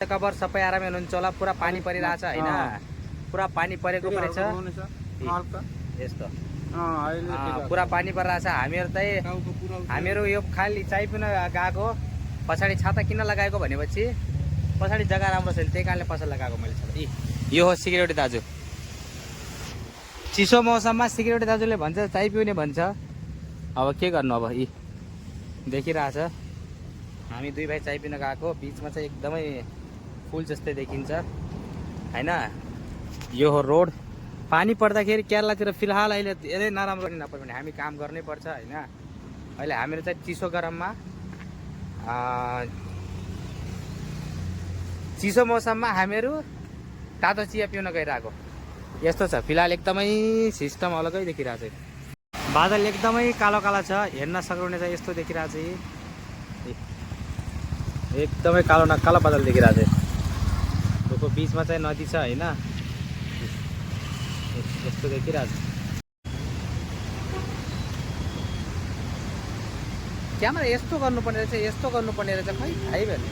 Cover सबै आरामै हुनुहुन्छ होला। पुरा पानी परिरहेछ हैन, पुरा पानी परेको परेछ यस्तो पुरा पानी परिरहेछ। हामीहरू यो खाली चाय पिन गएको, पछाडि छाता किन लगाएको भनेपछि पछाडि जग्गा राम्रो छैन, त्यही कारणले पसल लगाएको मैले छाता। यो हो सिक्युरिटी दाजु। चिसो मौसममा सिक्युरिटी दाजुले भन्छ चाय पिउने भन्छ। अब के गर्नु, अब यी देखिरहेछ हामी दुई भाइ चाय पिन गएको, बिचमा चाहिँ एकदमै फुल जस्तै देखिन्छ हैन। यो हो रोड। पानी पर्दाखेरि केरलातिर फिलहाल अहिले धेरै नराम्रो पनि नपर्यो भने हामी काम गर्नै पर्छ हैन। अहिले हामीहरू चाहिँ चिसो गरममा चिसो मौसममा हामीहरू तातो चिया पिउन गइरहेको यस्तो छ। फिलहाल एकदमै सिस्टम अलगै देखिरहेछ। बादल एकदमै कालो कालो छ, हेर्न सक्नुहुने चाहिँ यस्तो देखिरहेछ। एकदमै कालो न कालो बादल देखिरहेछ। यो बिचमा चाहिँ नदी छ हैन, यस्तो देखिरहेछ। क्यामेरा यस्तो गर्नुपर्ने रहेछ, यस्तो गर्नुपर्ने रहेछ, खै थाहै भएन।